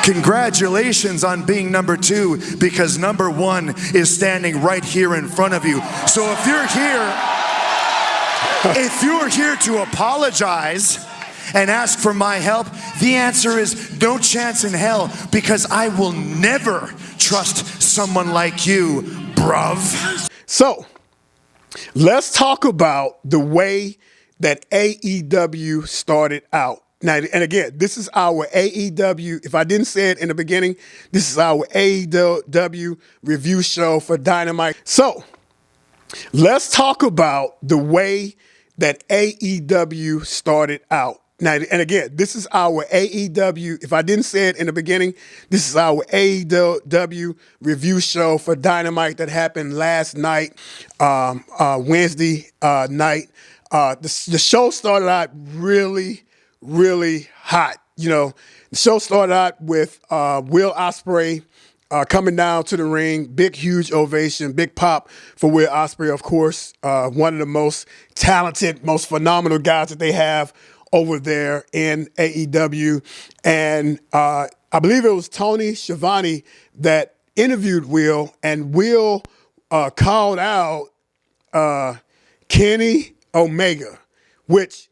Congratulations on being number 2, because number 1 is standing right here in front of you. So if you're here to apologize and ask for my help, the answer is no chance in hell, because I will never trust someone like you, bruv. So let's talk about the way that AEW started out. Now, and again, this is our AEW. If I didn't say it in the beginning, this is our AEW review show for Dynamite. So let's talk about the way that AEW started out. Now, and again, this is our AEW. If I didn't say it in the beginning, this is our AEW review show for Dynamite that happened last night, Wednesday night. The show started out really hot. You know, the show started out with Will Osprey coming down to the ring. Big, huge ovation, big pop for Will Osprey, of course. One of the most talented, most phenomenal guys that they have over there in AEW. And I believe it was Tony Schiavone that interviewed Will, and Will called out Kenny Omega, which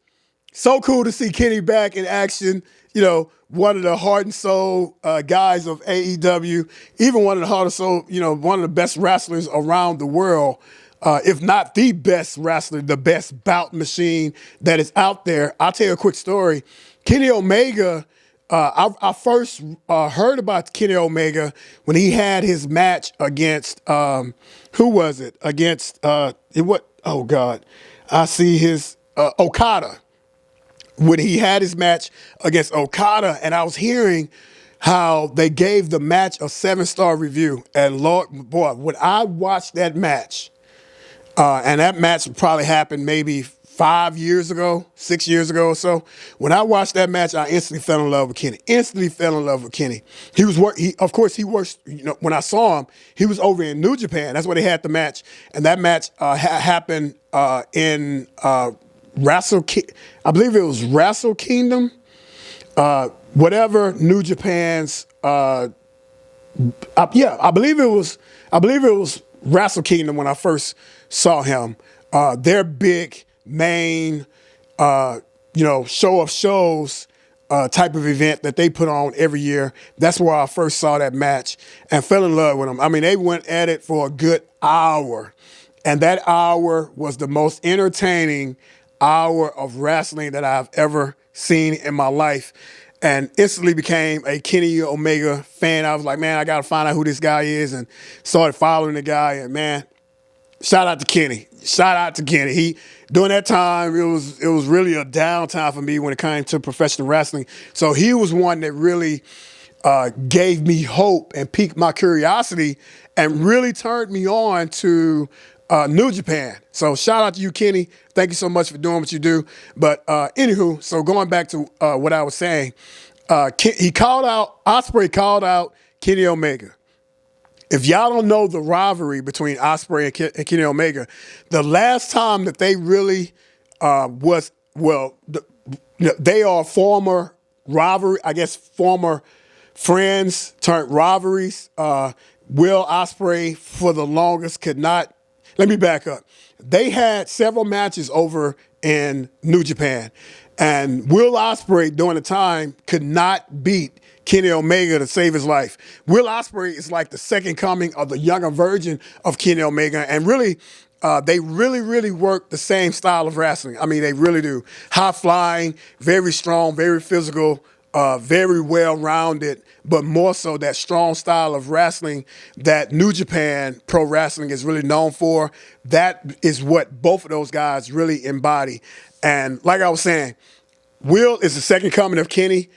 so cool to see Kenny back in action. You know, one of the heart and soul guys of AEW, even one of the heart and soul, you know, one of the best wrestlers around the world, if not the best wrestler, the best bout machine that is out there. I'll tell you a quick story. Kenny Omega, I first heard about Kenny Omega when he had his match against, who was it? Against, oh God, I see his, Okada. When he had his match against Okada, and I was hearing how they gave the match a 7-star review. And Lord, boy, when I watched that match, and that match probably happened maybe 5 years ago, 6 years ago or so. When I watched that match, I instantly fell in love with Kenny. He works, you know, when I saw him, he was over in New Japan. That's where they had the match. And that match happened in I believe it was Wrestle Kingdom, whatever New Japan's. I believe it was Wrestle Kingdom when I first saw him. Their big main, show of shows type of event that they put on every year. That's where I first saw that match and fell in love with them. I mean, they went at it for a good hour, and that hour was the most entertaining hour of wrestling that I've ever seen in my life, and instantly became a Kenny Omega fan. I was like, man, I got to find out who this guy is, and started following the guy. And man, shout out to Kenny. He, during that time, it was really a downtime for me when it came to professional wrestling. So he was one that really gave me hope and piqued my curiosity and really turned me on to New Japan. So shout out to you, Kenny. Thank you so much for doing what you do. But anywho, so going back to what I was saying, Osprey called out Kenny Omega. If y'all don't know the rivalry between Osprey and Kenny Omega, the last time that they really they are former rivalry, I guess former friends turned rivalries. Will Osprey for the longest could not. Let me back up. They had several matches over in New Japan, and Will Osprey during the time could not beat Kenny Omega to save his life. Will Osprey is like the second coming of the younger version of Kenny Omega, and really, they really work the same style of wrestling. I mean, they really do. High flying, very strong, very physical, very well-rounded, but more so that strong style of wrestling that New Japan Pro Wrestling is really known for. That is what both of those guys really embody. And like I was saying, Will is the second coming of Kenny.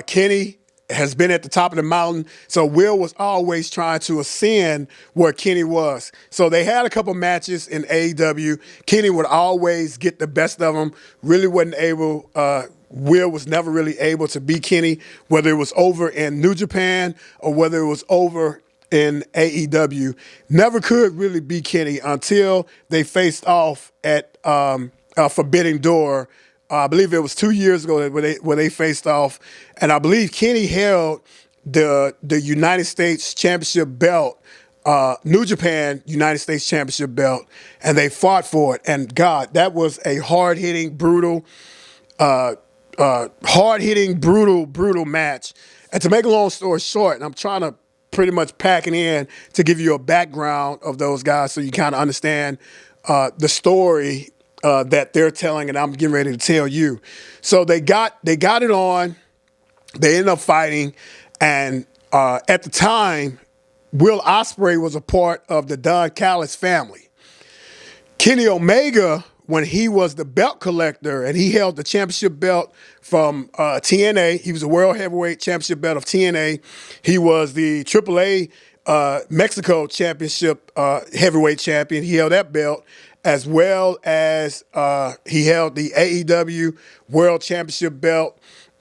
Kenny has been at the top of the mountain, so Will was always trying to ascend where Kenny was. So they had a couple matches in AEW. Kenny would always get the best of them, really wasn't able Will was never really able to beat Kenny, whether it was over in New Japan or whether it was over in AEW. Never could really beat Kenny until they faced off at Forbidden Door. I believe it was 2 years ago where they faced off, and I believe Kenny held the United States Championship belt, New Japan United States Championship belt, and they fought for it. And God, that was a hard-hitting, brutal match. And to make a long story short, and I'm trying to pretty much pack it in to give you a background of those guys so you kind of understand the story that they're telling and I'm getting ready to tell you. So they got it on. They ended up fighting. And at the time, Will Osprey was a part of the Don Callis family. Kenny Omega, when he was the belt collector and he held the championship belt from TNA, he was a World Heavyweight Championship belt of TNA. He was the AAA Mexico Championship Heavyweight Champion. He held that belt, as well as he held the AEW World Championship belt.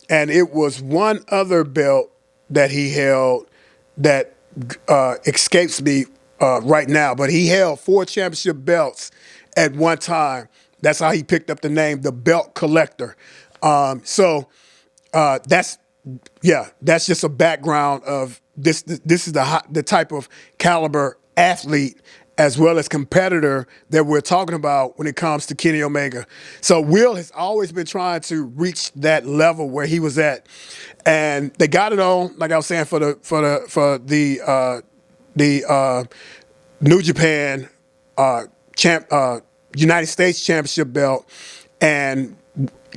And it was one other belt that he held that escapes me right now. But he held 4 championship belts at one time. That's how he picked up the name, the Belt Collector. So that's just a background of this. This is the type of caliber athlete as well as competitor that we're talking about when it comes to Kenny Omega. So Will has always been trying to reach that level where he was at, and they got it on. Like I was saying, for the New Japan United States Championship belt, and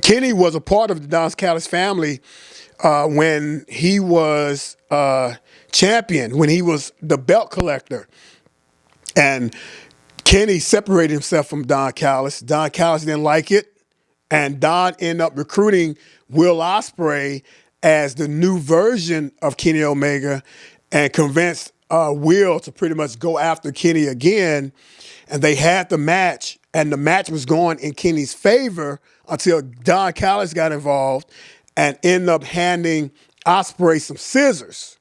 Kenny was a part of the Don Callis family when he was champion, when he was the belt collector. And Kenny separated himself from Don Callis. Don Callis didn't like it, and Don ended up recruiting Will Osprey as the new version of Kenny Omega and convinced Will to pretty much go after Kenny again. And they had the match, and the match was going in Kenny's favor until Don Callis got involved and ended up handing Osprey some scissors.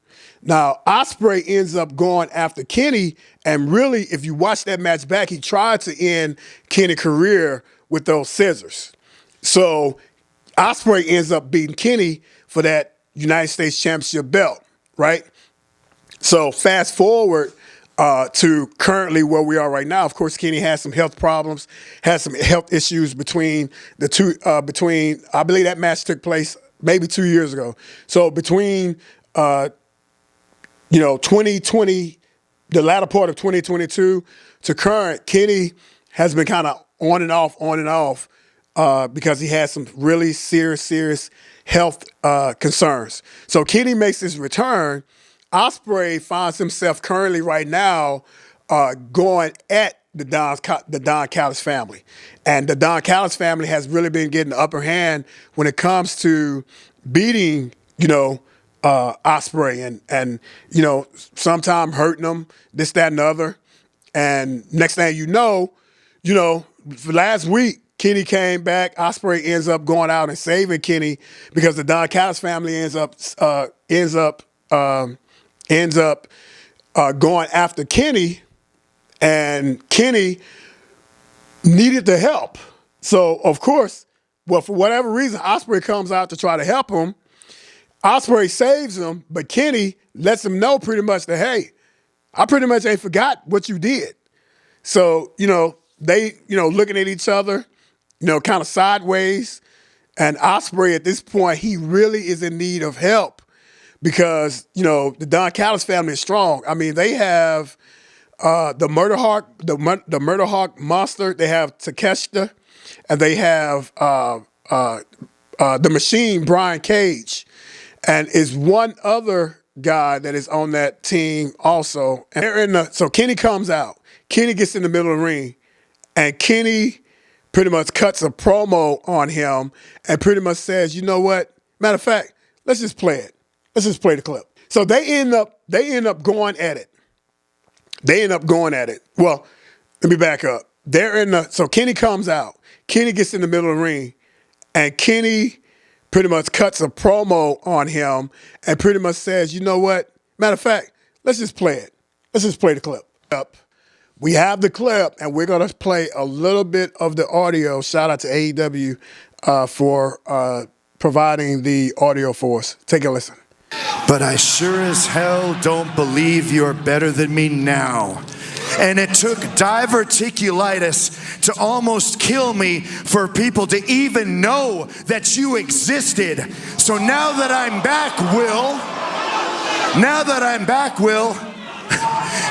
Now, Osprey ends up going after Kenny, and really, if you watch that match back, he tried to end Kenny's career with those scissors. So Osprey ends up beating Kenny for that United States Championship belt, right? So fast forward to currently where we are right now. Of course, Kenny has some health problems, has some health issues between the two. I believe that match took place maybe 2 years ago. So between 2020, the latter part of 2022 to current, Kenny has been kind of on and off because he has some really serious health concerns. So Kenny makes his return. Osprey finds himself currently right now going at the Don Callis family. And the Don Callis family has really been getting the upper hand when it comes to beating, Osprey and sometimes hurting them, this, that, and the other. And next thing you know, last week, Kenny came back. Osprey ends up going out and saving Kenny because the Don Callis family ends up going after Kenny, and Kenny needed the help. So of course, for whatever reason, Osprey comes out to try to help him. Osprey saves him, but Kenny lets him know pretty much that, hey, I pretty much ain't forgot what you did. So, they, looking at each other, kind of sideways. And Osprey at this point, he really is in need of help because, the Don Callis family is strong. I mean, they have the Murder Hawk, the Murder Hawk Monster. They have Takeshita, and they have the Machine, Brian Cage. And is one other guy that is on that team also. And so Kenny comes out. Kenny gets in the middle of the ring, and Kenny pretty much cuts a promo on him and pretty much says, you know what? Matter of fact, let's just play it. Let's just play the clip. So they end up going at it. Well, let me back up. So Kenny comes out. Kenny gets in the middle of the ring, and Kenny pretty much cuts a promo on him and pretty much says, you know what? Matter of fact, let's just play it. Let's just play the clip. We have the clip, and we're going to play a little bit of the audio. Shout out to AEW for providing the audio for us. Take a listen. but I sure as hell don't believe you're better than me now. And it took diverticulitis to almost kill me for people to even know that you existed. So now that I'm back, Will,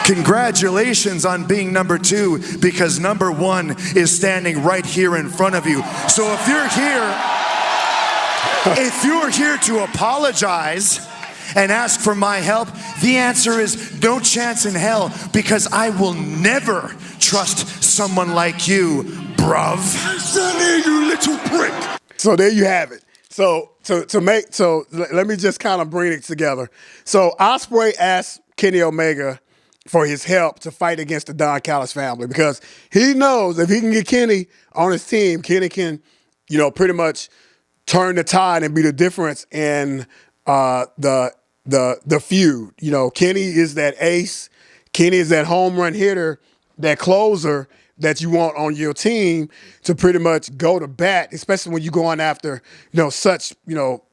congratulations on being number 2, because number 1 is standing right here in front of you. So if you're here to apologize and ask for my help, the answer is no chance in hell, because I will never trust someone like you, bruv. Sonny, you little prick. So there you have it. So let me just kind of bring it together. So Osprey asked Kenny Omega for his help to fight against the Don Callis family, because he knows if he can get Kenny on his team, Kenny can, pretty much turn the tide and be the difference in the feud. Kenny is that ace. Kenny is that home run hitter, that closer that you want on your team to pretty much go to bat, especially when you're going after, such,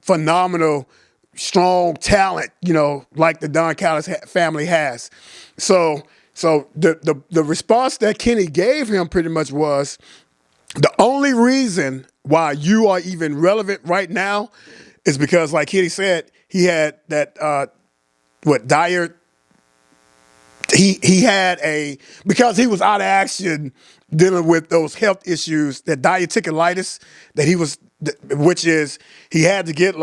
phenomenal, strong talent, like the Don Callis family has. So the response that Kenny gave him pretty much was, the only reason why you are even relevant right now is because, like Kenny said, he had that because he was out of action dealing with those health issues, that diverticulitis which is he had to get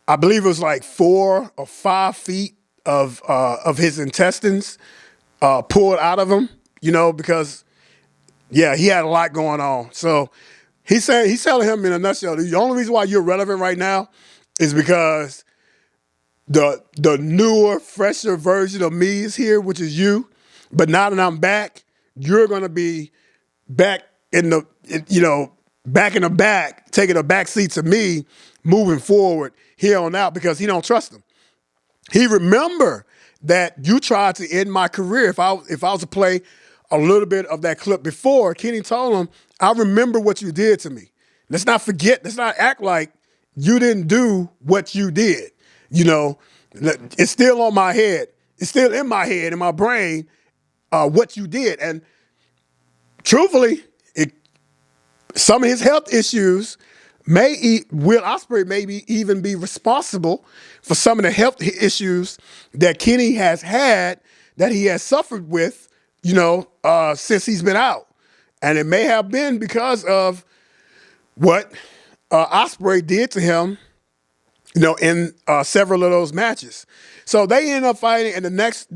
I believe it was 4 or 5 feet of his intestines pulled out of him, because he had a lot going on. So he's telling him in a nutshell, the only reason why you're relevant right now is because the newer, fresher version of me is here, which is you. But now that I'm back, you're gonna be back in the back, taking a back seat to me, moving forward here on out, because he don't trust him. He remember that you tried to end my career. If I was to play a little bit of that clip before, Kenny told him, I remember what you did to me. Let's not forget, let's not act like you didn't do what you did. It's still on my head. It's still in my head, in my brain, what you did. And truthfully, some of his health issues Will Osprey maybe even be responsible for some of the health issues that Kenny has had, that he has suffered with, since he's been out. And it may have been because of what Osprey did to him, in several of those matches. So they end up fighting, and the next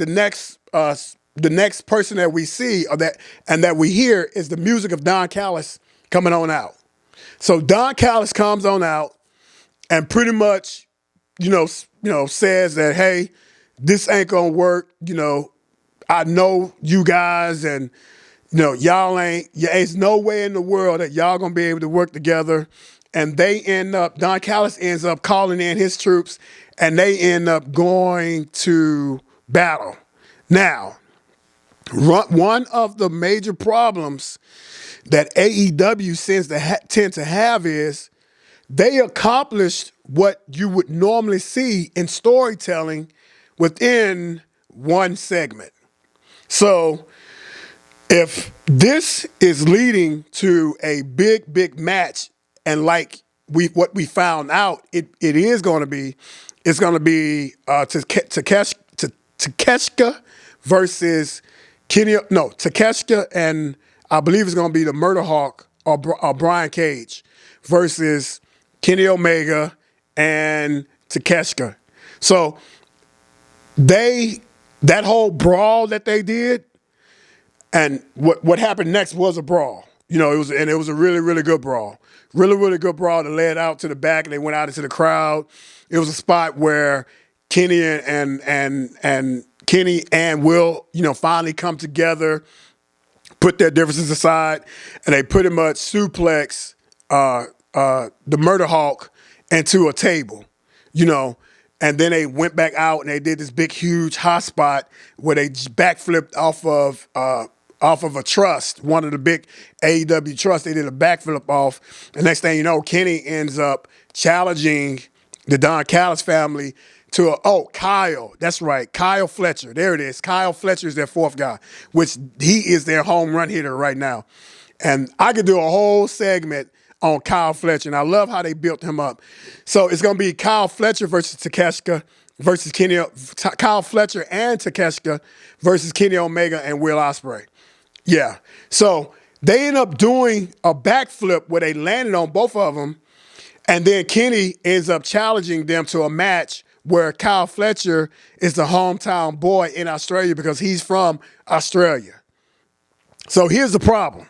person that we see that we hear is the music of Don Callis coming on out. So Don Callis comes on out and pretty much, says that, hey, this ain't gonna work. I know you guys, and y'all there's no way in the world that y'all gonna be able to work together. And Don Callis ends up calling in his troops, and they end up going to battle. Now, one of the major problems that AEW tend to have is they accomplished what you would normally see in storytelling within one segment. So if this is leading to a big match, and what we found out, it's going to be Takeshita versus Takeshita, and I believe it's going to be the Murder Hawk or Brian Cage versus Kenny Omega and Takeshita. So that whole brawl that they did, and what happened next was a brawl. It was a really, really good brawl. Really, really good brawl that led out to the back, and they went out into the crowd. It was a spot where Kenny and Kenny and Will, finally come together, put their differences aside, and they pretty much suplex the Murder Hawk into a table, and then they went back out and they did this big, huge hot spot where they backflipped off of a trust, one of the big AEW trusts. They did a backflip off. The next thing you know, Kenny ends up challenging the Don Callis family Kyle. That's right. Kyle Fletcher. There it is. Kyle Fletcher is their fourth guy, which he is their home run hitter right now. And I could do a whole segment on Kyle Fletcher, and I love how they built him up. So it's going to be Kyle Fletcher versus Takeshita versus Kyle Fletcher and Takeshita versus Kenny Omega and Will Osprey. Yeah. So they end up doing a backflip where they landed on both of them, and then Kenny ends up challenging them to a match where Kyle Fletcher is the hometown boy in Australia because he's from Australia. So here's the problem.